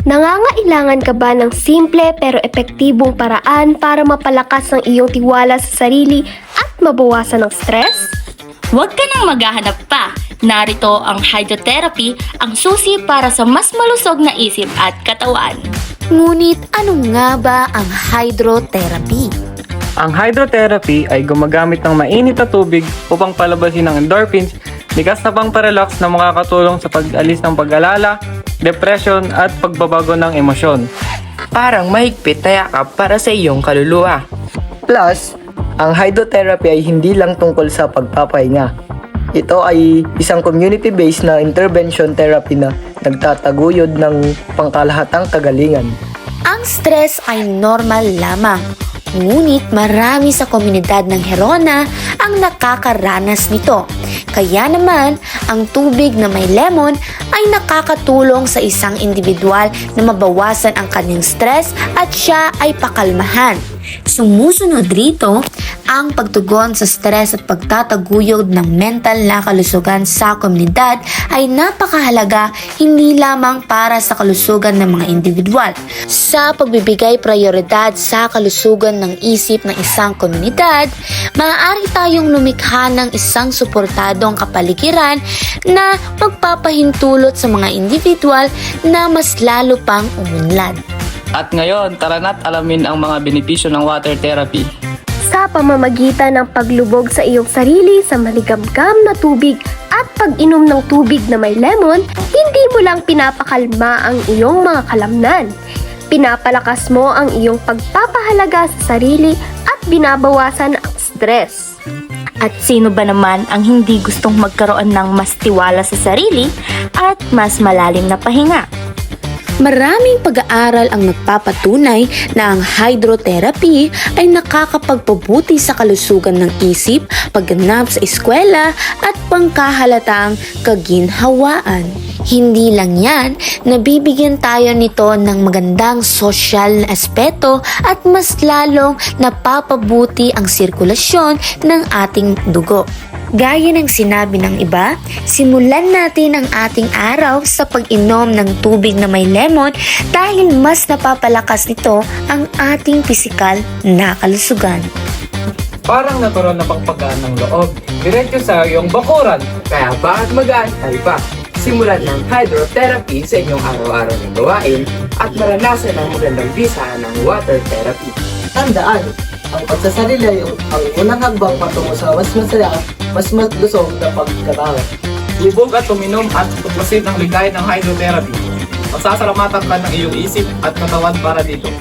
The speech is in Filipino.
Nangangailangan ka ba ng simple pero epektibong paraan para mapalakas ang iyong tiwala sa sarili at mabawasan ang stress? Huwag ka nang maghahanap pa. Narito ang hydrotherapy, ang susi para sa mas malusog na isip at katawan. Ngunit ano nga ba ang hydrotherapy? Ang hydrotherapy ay gumagamit ng mainit na tubig upang palabasin ang endorphins, likas na pang-relax na makakatulong sa pag-alis ng pag-alala, depression at pagbabago ng emosyon. Parang mahigpit na yakap para sa iyong kaluluwa. Plus, ang hydrotherapy ay hindi lang tungkol sa pagpapahinga. Ito ay isang community-based na intervention therapy na nagtataguyod ng pangkalahatang kagalingan. Ang stress ay normal lamang. Ngunit marami sa komunidad ng Herona ang nakakaranas nito. Kaya naman, ang tubig na may lemon ay nakakatulong sa isang individual na mabawasan ang kanyang stress at siya ay pakalmahan. Sumusunod rito ang pagtugon sa stress at pagtataguyod ng mental na kalusugan sa komunidad ay napakahalaga hindi lamang para sa kalusugan ng mga individual. Sa pagbibigay prioridad sa kalusugan ng isip ng isang komunidad, maaari tayong lumikha ng isang suportadong kapaligiran na magpapahintulot sa mga individual na mas lalo pang umunlad. At ngayon, tara na't alamin ang mga benepisyo ng water therapy. Sa pamamagitan ng paglubog sa iyong sarili sa maligamgam na tubig at pag-inom ng tubig na may lemon, hindi mo lang pinapakalma ang iyong mga kalamnan. Pinapalakas mo ang iyong pagpapahalaga sa sarili at binabawasan ang stress. At sino ba naman ang hindi gustong magkaroon ng mas tiwala sa sarili at mas malalim na pahinga? Maraming pag-aaral ang nagpapatunay na ang hydrotherapy ay nakakapagpabuti sa kalusugan ng isip, pagganap sa eskwela at pangkahalatang kaginhawaan. Hindi lang yan, nabibigyan tayo nito ng magandang sosyal na aspeto at mas lalong napapabuti ang sirkulasyon ng ating dugo. Gaya ng sinabi ng iba, simulan natin ang ating araw sa pag-inom ng tubig na may lemon dahil mas napapalakas nito ang ating pisikal na kalusugan. Parang natural na pagpagaan ng loob, diretso sa iyong bakuran. Kaya bakit mag-aantay pa? Simulan ng hydrotherapy sa inyong araw-araw na gawain at maranasan ang magandang bisa ng water therapy. Tandaan, ang pagsasarili ay ang unang hagbang patungo sa mas masaya, mas malusog na pagkatao. Lubog at uminom at tuklasin ang ligay ng hydrotherapy. Masasalamatan ka ng iyong isip at katawan para dito.